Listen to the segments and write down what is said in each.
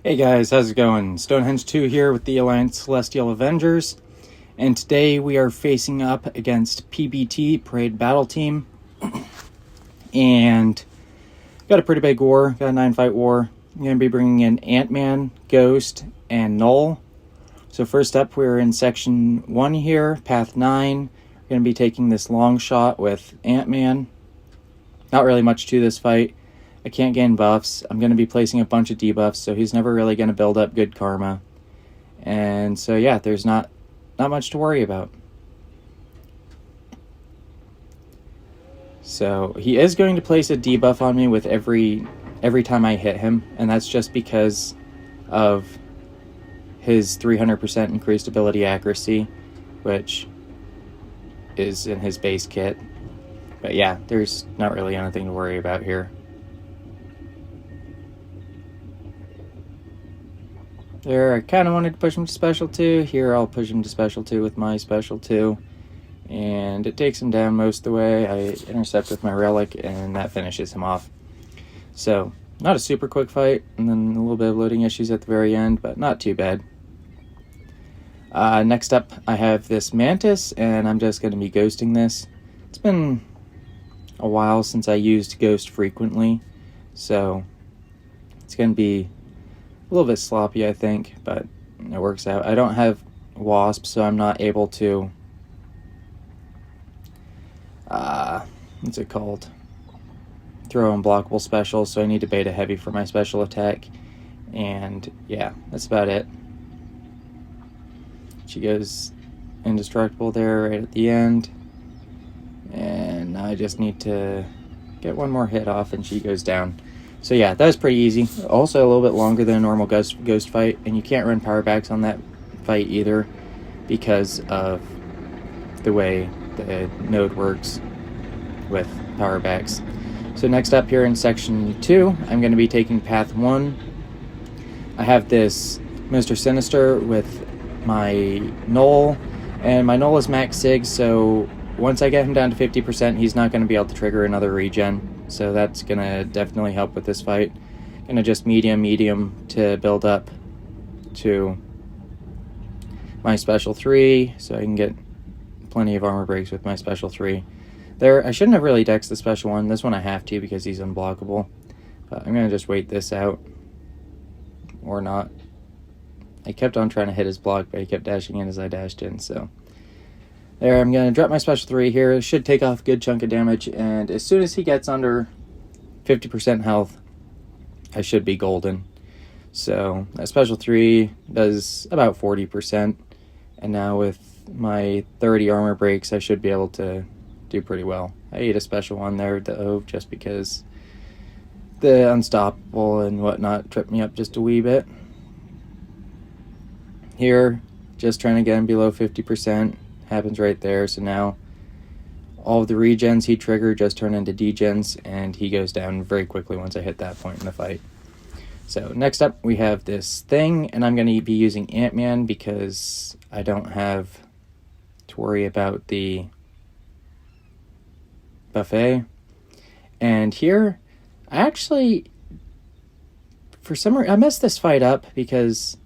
Hey guys, how's it going? Stonehenge 2 here with the Alliance Celestial Avengers, and today we are facing up against PBT, Parade Battle Team, and got a pretty big war, got a 9-fight war. I'm going to be bringing in Antman, Ghost, and Null. So first up, we're in Section 1 here, Path 9. We're going to be taking this long shot with Antman. Not really much to this fight. I can't gain buffs. I'm going to be placing a bunch of debuffs, so he's never really going to build up good karma. And so yeah, there's not much to worry about. So he is going to place a debuff on me with every time I hit him, and that's just because of his 300% increased ability accuracy, which is in his base kit. But yeah, there's not really anything to worry about here. There, I kind of wanted to push him to Special 2. Here, I'll push him to Special 2 with my Special 2. And it takes him down most of the way. I intercept with my Relic, and that finishes him off. So, not a super quick fight, and then a little bit of loading issues at the very end, but not too bad. Next up, I have this Mantis, and I'm just going to be ghosting this. It's been a while since I used Ghost frequently, so it's going to be a little bit sloppy, I think, but it works out. I don't have Wasp, so I'm not able to, what's it called? Throw unblockable specials, so I need to beta heavy for my special attack. And yeah, that's about it. She goes indestructible there right at the end. And now I just need to get one more hit off and she goes down. So yeah, that was pretty easy. Also a little bit longer than a normal ghost fight, and you can't run power backs on that fight either because of the way the node works with power backs. So next up here in Section 2, I'm going to be taking Path 1. I have this Mr. Sinister with my Null, and my Null is max Sig, so once I get him down to 50%, he's not going to be able to trigger another regen. So that's going to definitely help with this fight. Going to just medium to build up to my Special 3, so I can get plenty of armor breaks with my Special 3. There, I shouldn't have really dexed the Special 1. This one I have to because he's unblockable. But I'm going to just wait this out. Or not. I kept on trying to hit his block, but he kept dashing in as I dashed in, so there, I'm going to drop my Special 3 here. It should take off a good chunk of damage, and as soon as he gets under 50% health, I should be golden. So, that Special 3 does about 40%, and now with my 30 armor breaks, I should be able to do pretty well. I ate a Special 1 there, though, just because the Unstoppable and whatnot tripped me up just a wee bit. Here, just trying to get him below 50%. Happens right there, so now all of the regens he triggered just turn into degens, and he goes down very quickly once I hit that point in the fight. So next up we have this thing, and I'm going to be using Antman because I don't have to worry about the buffet. And here, I actually, for some reason, I messed this fight up because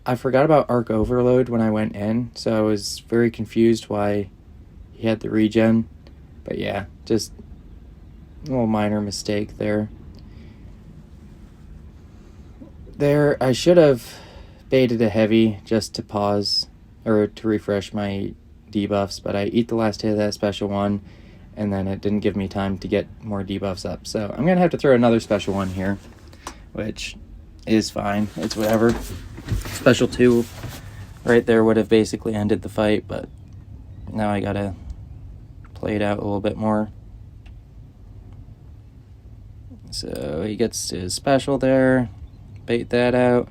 I forgot about Arc Overload when I went in, so I was very confused why he had the regen. But yeah, just a little minor mistake there. There, I should have baited a heavy just to pause, or to refresh my debuffs, but I eat the last hit of that Special 1, and then it didn't give me time to get more debuffs up. So I'm going to have to throw another Special 1 here, which is fine. It's whatever. Special 2 right there would have basically ended the fight, but now I gotta play it out a little bit more. So he gets his Special there, bait that out,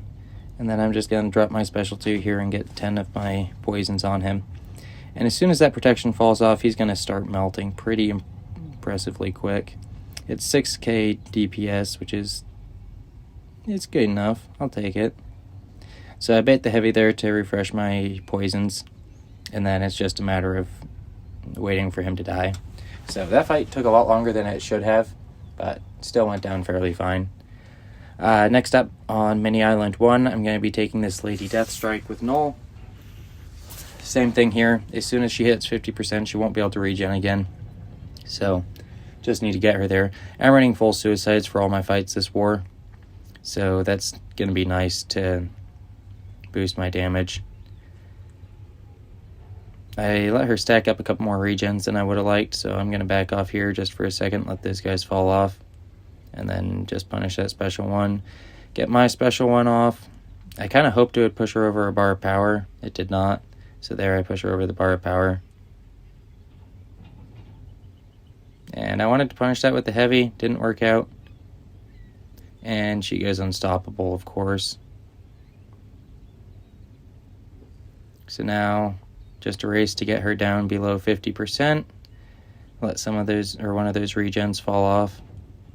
and then I'm just gonna drop my Special 2 here and get 10 of my poisons on him. And as soon as that protection falls off, he's gonna start melting pretty impressively quick. It's 6k DPS, which is, it's good enough. I'll take it. So I bait the heavy there to refresh my poisons, and then it's just a matter of waiting for him to die. So that fight took a lot longer than it should have, but still went down fairly fine. Next up on Mini Island 1, I'm going to be taking this Lady Death Strike with Null. Same thing here. As soon as she hits 50%, she won't be able to regen again. So, just need to get her there. I'm running full suicides for all my fights this war. So, that's going to be nice to boost my damage. I let her stack up a couple more regens than I would have liked, so I'm going to back off here just for a second, let those guys fall off, and then just punish that special one. Get my special one off. I kind of hoped it would push her over a bar of power. It did not. So there, I push her over the bar of power. And I wanted to punish that with the heavy. Didn't work out. And she goes unstoppable, of course. So now, just a race to get her down below 50%. Let some of those, or one of those regens fall off.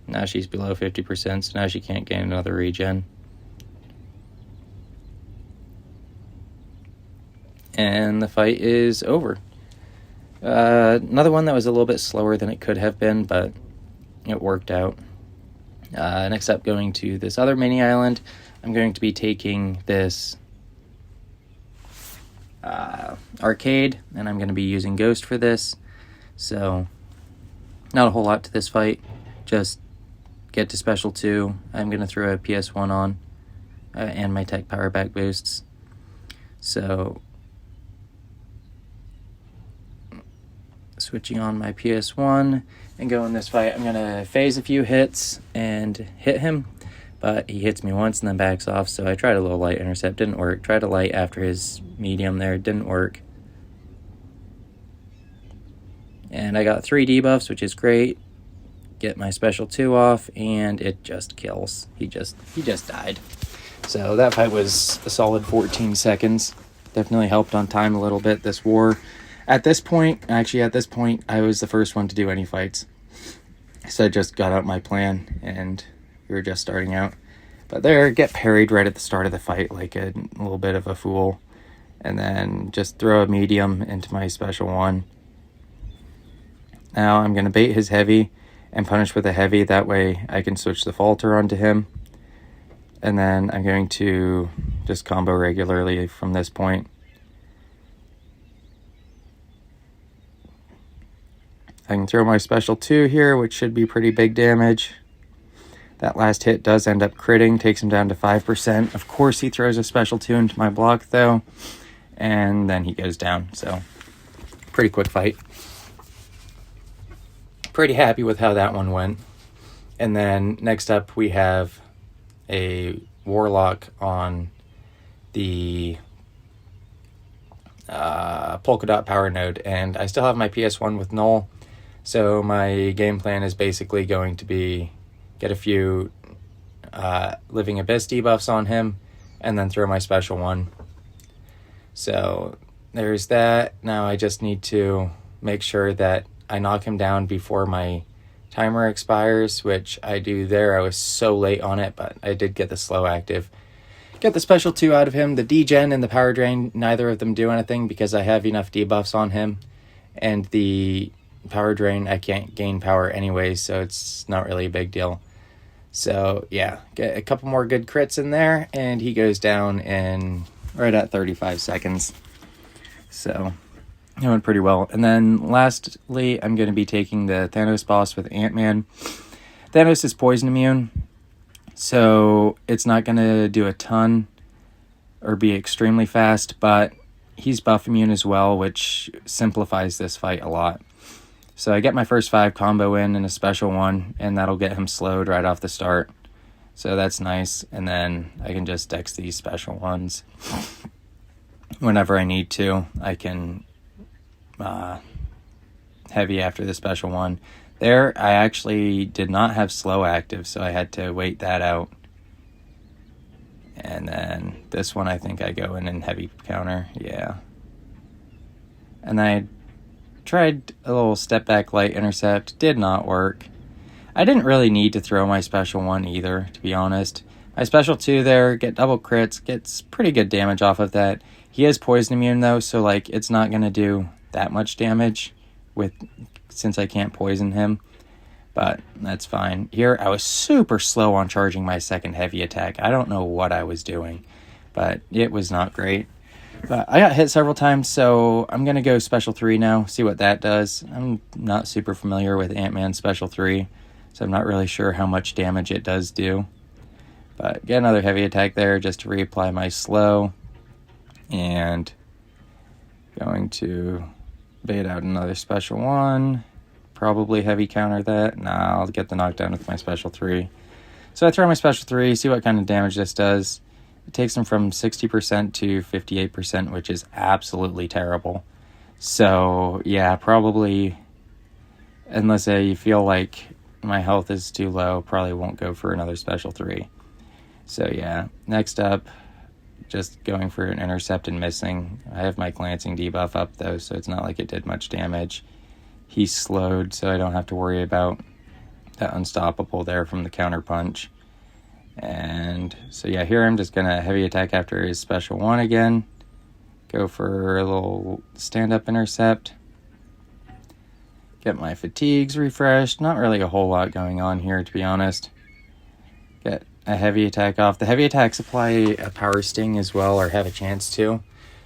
Now she's below 50%, so now she can't gain another regen. And the fight is over. Another one that was a little bit slower than it could have been, but it worked out. Next up, going to this other mini island, I'm going to be taking this arcade, and I'm going to be using Ghost for this. So, not a whole lot to this fight. Just get to special 2. I'm going to throw a PS1 on, and my tech power back boosts. So, switching on my PS1 and go in this fight. I'm going to phase a few hits and hit him, but he hits me once and then backs off, so I tried a little light intercept, didn't work. Tried a light after his medium there, didn't work. And I got 3 debuffs, which is great. Get my special 2 off, and it just kills. He just died. So that fight was a solid 14 seconds. Definitely helped on time a little bit this war. At this point, I was the first one to do any fights. So I just got out my plan, and we were just starting out. But there, get parried right at the start of the fight like a little bit of a fool. And then just throw a medium into my special 1. Now I'm going to bait his heavy and punish with a heavy. That way I can switch the falter onto him. And then I'm going to just combo regularly from this point. I can throw my special 2 here, which should be pretty big damage. That last hit does end up critting, takes him down to 5%. Of course he throws a special 2 into my block though, and then he goes down. So, pretty quick fight. Pretty happy with how that one went. And then next up we have a Warlock on the polka dot power node, and I still have my PS1 with Null. So my game plan is basically going to be get a few Living Abyss debuffs on him, and then throw my special 1. So there's that. Now I just need to make sure that I knock him down before my timer expires, which I do there. I was so late on it, but I did get the slow active. Get the special 2 out of him. The degen and the power drain, neither of them do anything because I have enough debuffs on him. And the power drain, I can't gain power anyway, so it's not really a big deal. So yeah, get a couple more good crits in there, and he goes down in right at 35 seconds. So it went pretty well. And then lastly, I'm going to be taking the Thanos boss with Antman. Thanos is poison immune, so it's not going to do a ton or be extremely fast, but he's buff immune as well, which simplifies this fight a lot. So I get my first 5 combo in a special 1, and that'll get him slowed right off the start. So that's nice, and then I can just dex these special ones. Whenever I need to, I can heavy after the special 1. There, I actually did not have slow active, so I had to wait that out. And then this one, I think I go in heavy counter, yeah. And then I tried a little step back light intercept, did not work. I didn't really need to throw my special 1 either, to be honest. My special 2 there, get double crits, gets pretty good damage off of that. He is poison immune though, so like it's not going to do that much damage since I can't poison him. but that's fine. Here, I was super slow on charging my second heavy attack. I don't know what I was doing, but it was not great. But I got hit several times, so I'm going to go Special 3 now, see what that does. I'm not super familiar with Antman Special 3, so I'm not really sure how much damage it does do. But get another heavy attack there just to reapply my slow. And going to bait out another Special 1. Probably heavy counter that. Nah, I'll get the knockdown with my Special 3. So I throw my Special 3, see what kind of damage this does. It takes them from 60% to 58%, which is absolutely terrible. So, yeah, probably, unless you feel like my health is too low, probably won't go for another Special 3. So, yeah, next up, just going for an intercept and missing. I have my glancing debuff up, though, so it's not like it did much damage. He's slowed, so I don't have to worry about that unstoppable there from the counter punch. And so yeah, here I'm just gonna heavy attack after his Special 1 again. Go for a little stand-up intercept. Get my fatigues refreshed. Not really a whole lot going on here, to be honest. Get a heavy attack off. The heavy attacks apply a power sting as well, or have a chance to.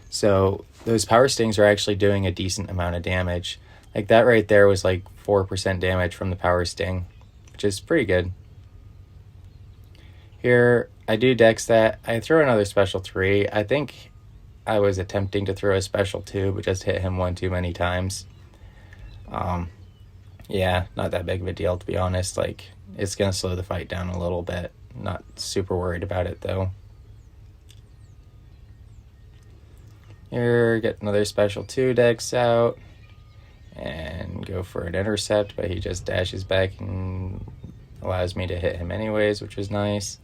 So those power stings are actually doing a decent amount of damage. Like that right there was like 4% damage from the power sting, which is pretty good. Here, I do dex that. I throw another Special 3. I think I was attempting to throw a Special 2, but just hit him one too many times. Yeah, not that big of a deal, to be honest. Like, it's going to slow the fight down a little bit. Not super worried about it, though. Here, get another Special 2 dex out. And go for an intercept, but he just dashes back and allows me to hit him anyways, which is nice.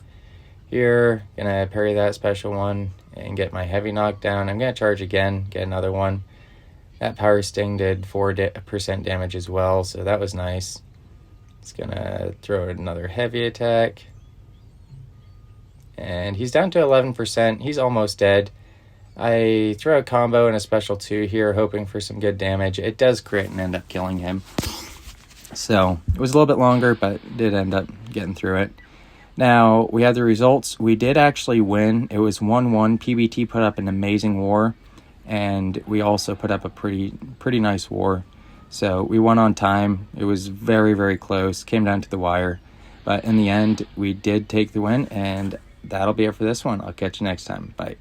Here, gonna parry that Special 1 and get my heavy knockdown. I'm gonna charge again, get another one. That power sting did 4% damage as well, so that was nice. It's gonna throw another heavy attack. And he's down to 11%. He's almost dead. I throw a combo and a Special 2 here, hoping for some good damage. It does crit and end up killing him. So, it was a little bit longer, but did end up getting through it. Now, we had the results. We did actually win. It was 1-1. PBT put up an amazing war, and we also put up a pretty nice war. So, we won on time. It was very, very close. Came down to the wire. But in the end, we did take the win, and that'll be it for this one. I'll catch you next time. Bye.